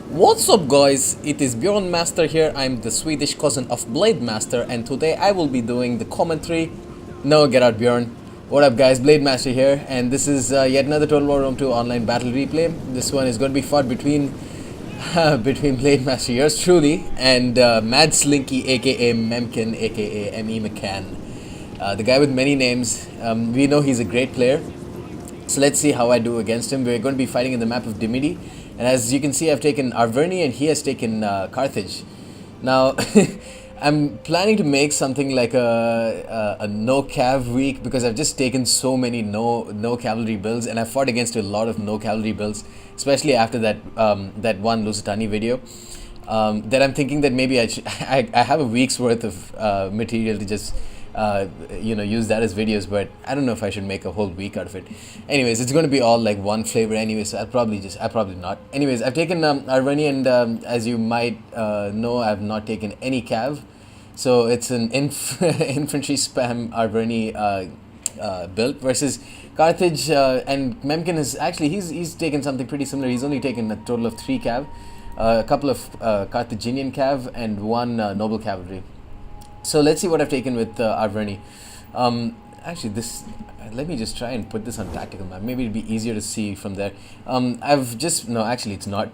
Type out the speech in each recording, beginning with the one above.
What's up guys, it is Bjorn Master here. I'm the Swedish cousin of Blade Master, and today I will be doing the commentary. No, get out Bjorn. What up guys, Blade Master here, and this is yet another Total War Rome 2 online battle replay. This one is going to be fought between Blade Master, yours truly, and Madslinky aka Memkin aka M.E. McCann. The guy with many names. We know he's a great player. So let's see how I do against him. We're going to be fighting in the map of Dimidi. And as you can see, I've taken Arverni and he has taken Carthage. Now, I'm planning to make something like a no cav week because I've just taken so many no cavalry builds, and I fought against a lot of no cavalry builds, especially after that that one Lusitani video. That I'm thinking that maybe I have a week's worth of material to just use that as videos, but I don't know if I should make a whole week out of it. Anyways, it's going to be all like one flavor anyways, so I'll probably not. Anyways, I've taken Arverni, and as you might know, I've not taken any cav, so it's an infantry spam Arverni build versus Carthage, and Memkin is actually he's taken something pretty similar. He's only taken a total of 3 cav, a couple of Carthaginian cav and 1 noble cavalry. So let's see what I've taken with Arverni. Actually, let me just try and put this on tactical map. Maybe it'd be easier to see from there. Actually it's not.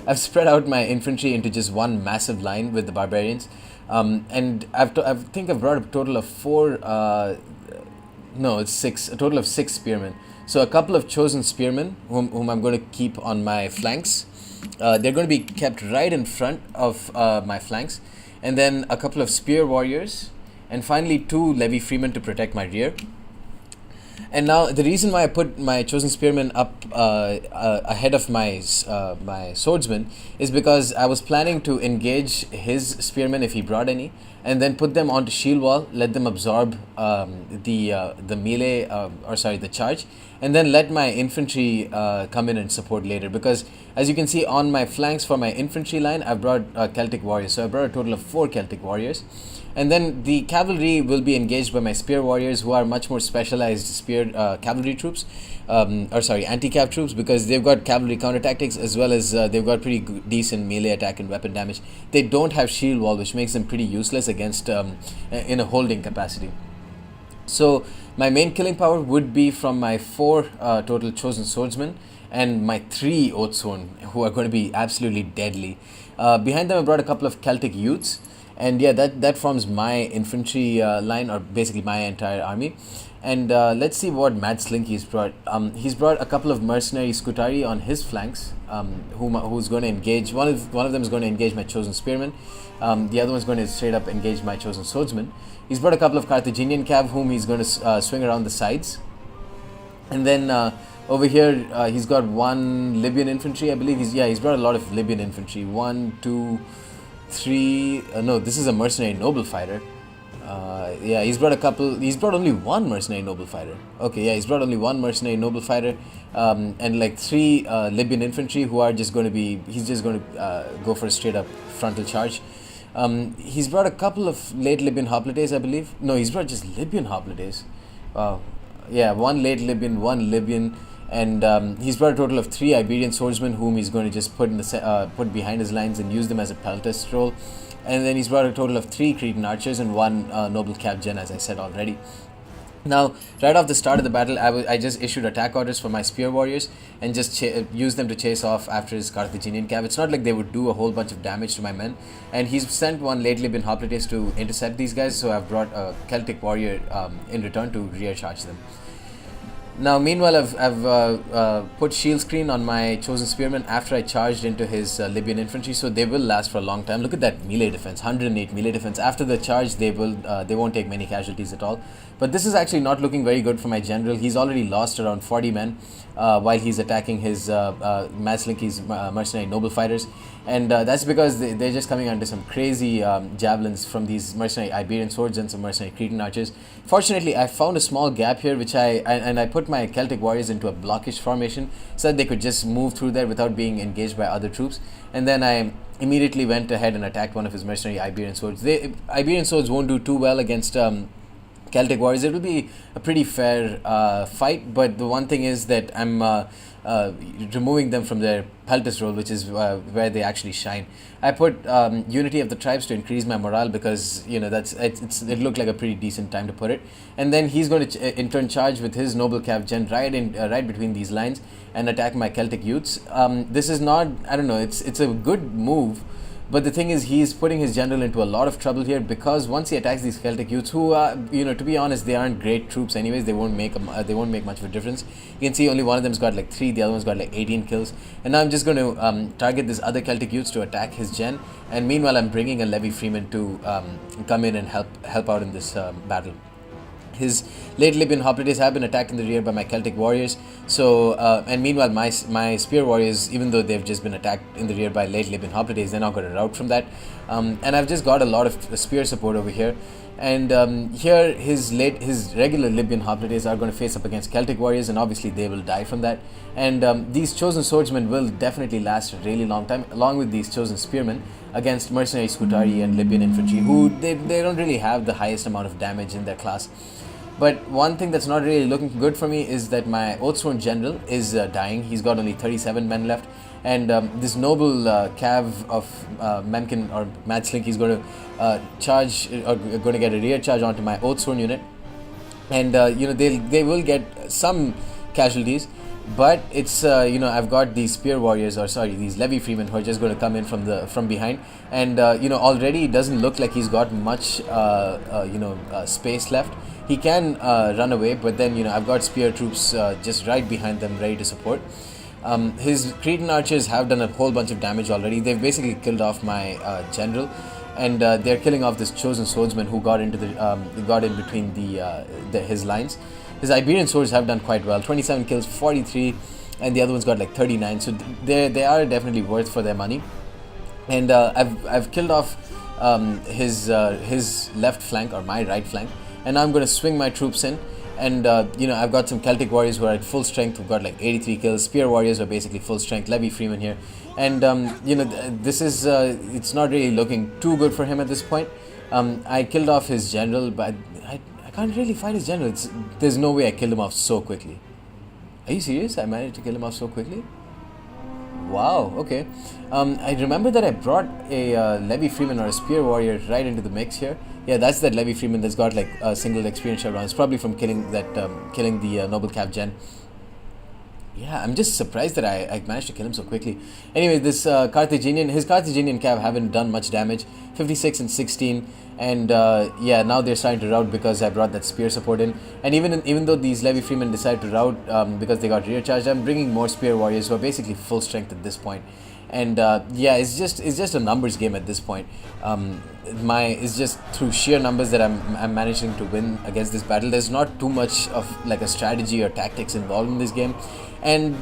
I've spread out my infantry into just one massive line with the barbarians. And I think I've brought a total of 6, a total of 6 spearmen. So a couple of chosen spearmen whom I'm going to keep on my flanks. They're going to be kept right in front of my flanks. And then a couple of spear warriors, and finally 2 levy freemen to protect my rear. And now the reason why I put my chosen spearmen up ahead of my my swordsman is because I was planning to engage his spearmen if he brought any, and then put them onto shield wall, let them absorb the melee the charge, and then let my infantry come in and support later. Because as you can see on my flanks for my infantry line, I've brought Celtic warriors, so I brought a total of 4 Celtic warriors. And then the cavalry will be engaged by my spear warriors, who are much more specialized spear cavalry troops, anti-cav troops, because they've got cavalry counter tactics as well as they've got pretty decent melee attack and weapon damage. They don't have shield wall, which makes them pretty useless against in a holding capacity. So my main killing power would be from my 4 total chosen swordsmen and my 3 oathsworn, who are going to be absolutely deadly. Behind them I brought a couple of Celtic youths. And yeah, that forms my infantry line, or basically my entire army. And let's see what Madslinky's brought. He's brought a couple of mercenary Scutari on his flanks, who's going to engage. One of them is going to engage my chosen spearman. The other one's going to straight up engage my chosen swordsman. He's brought a couple of Carthaginian cav, whom he's going to swing around the sides. And then over here, he's got 1 Libyan infantry, I believe. He's brought a lot of Libyan infantry. 1, 2, 3. No, this is a mercenary noble fighter. He's brought only 1 mercenary noble fighter. Okay, yeah, he's brought only 1 mercenary noble fighter, and like 3 Libyan infantry, who are just going to be. He's just going to go for a straight up frontal charge. He's brought a couple of late Libyan hoplites, I believe. No, he's brought just Libyan hoplites. Wow. Yeah, 1 late Libyan, 1 Libyan. And he's brought a total of 3 Iberian swordsmen, whom he's going to just put put behind his lines and use them as a peltest role. And then he's brought a total of 3 Cretan archers and 1 noble cav gen, as I said already. Now, right off the start of the battle, I just issued attack orders for my spear warriors and just used them to chase off after his Carthaginian cav. It's not like they would do a whole bunch of damage to my men. And he's sent 1 late Libyan hoplites to intercept these guys, so I've brought a Celtic warrior in return to rear charge them. Now, meanwhile, I've put shield screen on my chosen spearmen after I charged into his Libyan infantry, so they will last for a long time. Look at that melee defense, 108 melee defense. After the charge, they won't take many casualties at all. But this is actually not looking very good for my general. He's already lost around 40 men while he's attacking his Madslinky's mercenary noble fighters. And that's because they're just coming under some crazy javelins from these mercenary Iberian swords and some mercenary Cretan archers. Fortunately, I found a small gap here, which I put my Celtic warriors into a blockish formation so that they could just move through there without being engaged by other troops. And then I immediately went ahead and attacked one of his mercenary Iberian swords. Iberian swords won't do too well against Celtic Warriors. It will be a pretty fair fight, but the one thing is that I'm removing them from their peltas role, which is where they actually shine. I put Unity of the Tribes to increase my morale because it looked like a pretty decent time to put it. And then he's going to in turn charge with his Noble Cav Gen right between these lines and attack my Celtic youths. This is not, I don't know, it's a good move. But the thing is, he's putting his general into a lot of trouble here because once he attacks these Celtic youths, who are, to be honest, they aren't great troops anyways. They won't make much of a difference. You can see only one of them's got like 3, the other one's got like 18 kills. And now I'm just going to target this other Celtic youths to attack his gen. And meanwhile, I'm bringing a Levy Freeman to come in and help out in this battle. His late Libyan hoplites have been attacked in the rear by my Celtic warriors. So, and meanwhile, my spear warriors, even though they've just been attacked in the rear by late Libyan hoplites, they're not going to rout from that. And I've just got a lot of spear support over here. And here, his regular Libyan hoplites are going to face up against Celtic warriors, and obviously they will die from that. And these chosen swordsmen will definitely last a really long time, along with these chosen spearmen against mercenary Scutari and Libyan infantry, who they don't really have the highest amount of damage in their class. But one thing that's not really looking good for me is that my Oathsworn general is dying. He's got only 37 men left. And this noble cav of Memkin or Madslinky is going to charge, or going to get a rear charge onto my Oathsworn unit. And, they will get some casualties. But it's, I've got these spear warriors, these Levy Freemen who are just going to come in from behind. And, already it doesn't look like he's got much, space left. He can run away, but then, I've got spear troops just right behind them, ready to support. His Cretan archers have done a whole bunch of damage already. They've basically killed off my general, and they're killing off this chosen swordsman who got in between his lines. His Iberian swords have done quite well. 27 kills, 43, and the other one's got like 39. So they are definitely worth for their money. And I've killed off his left flank, or my right flank. And now I'm going to swing my troops in, and I've got some Celtic warriors who are at full strength, who've got like 83 kills. Spear warriors are basically full strength. Levy Freeman here, and this is it's not really looking too good for him at this point. I killed off his general, but I can't really fight his general. There's no way I killed him off so quickly. Are you serious? I managed to kill him off so quickly? Wow, okay. I remember that I brought a Levy Freeman or a Spear Warrior right into the mix here. Yeah, that's that Levy Freeman that's got like a single experience shot round. It's probably from killing the Noble Cav Gen. Yeah, I'm just surprised that I managed to kill him so quickly. Anyway, this his Carthaginian Cav haven't done much damage. 56 and 16. And now they're starting to rout because I brought that spear support in. And even though these Levy Freemen decide to rout because they got rear charged, I'm bringing more spear warriors who are basically full strength at this point. And it's just a numbers game at this point. It's just through sheer numbers that I'm managing to win against this battle. There's not too much of like a strategy or tactics involved in this game, and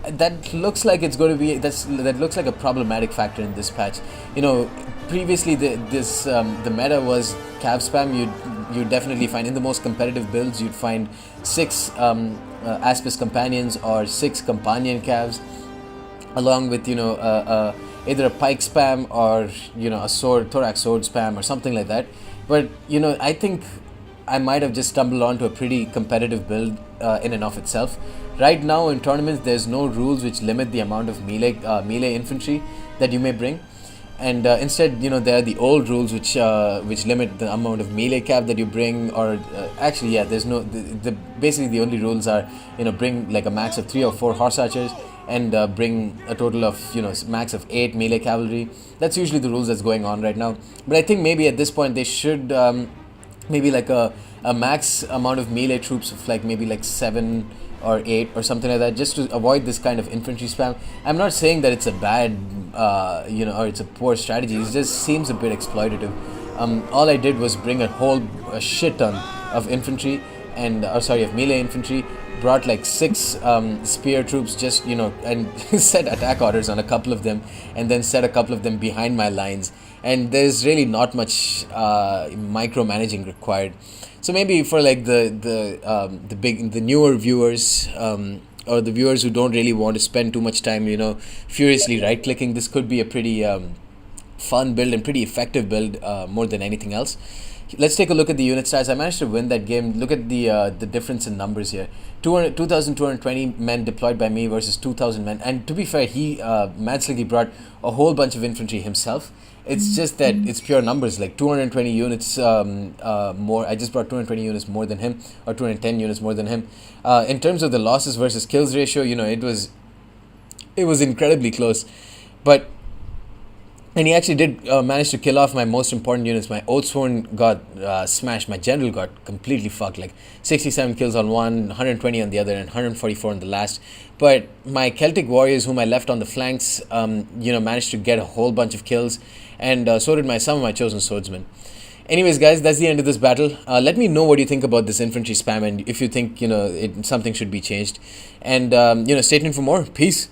that looks like it's going to be that looks like a problematic factor in this patch. Previously the meta was cav spam. You definitely find in the most competitive builds you'd find 6 Aspis companions or 6 companion calves, along with either a pike spam or a thorax sword spam or something like that. But I think I might have just stumbled onto a pretty competitive build in and of itself. Right now in tournaments there's no rules which limit the amount of melee infantry that you may bring. And instead, there are the old rules which limit the amount of melee cav that you bring, or there's no. Basically, the only rules are bring like a max of 3 or 4 horse archers, and bring a total of max of 8 melee cavalry. That's usually the rules that's going on right now. But I think maybe at this point they should maybe like a max amount of melee troops of like maybe like 7 or 8 or something like that, just to avoid this kind of infantry spam. I'm not saying that it's a bad or it's a poor strategy. It just seems a bit exploitative. All I did was bring a shit ton of infantry of melee infantry, brought like 6 spear troops, just and set attack orders on a couple of them, and then set a couple of them behind my lines. And there's really not much micromanaging required. So maybe for like the newer viewers, or the viewers who don't really want to spend too much time furiously right clicking, this could be a pretty fun build and pretty effective build, more than anything else. let's take a look at the unit stats. I managed to win that game. Look at the difference in numbers here. 2,220 men deployed by me versus 2,000 men. And to be fair, Madslinky brought a whole bunch of infantry himself. It's just that it's pure numbers, like 220 units more. I just brought 220 units more than him, or 210 units more than him. In terms of the losses versus kills ratio, it was incredibly close. And he actually did manage to kill off my most important units. My Oathsworn got smashed. My general got completely fucked. Like 67 kills on one, 120 on the other, and 144 on the last. But my Celtic warriors, whom I left on the flanks, managed to get a whole bunch of kills. And so did some of my chosen swordsmen. Anyways, guys, that's the end of this battle. Let me know what you think about this infantry spam, and if you think something should be changed. And stay tuned for more. Peace.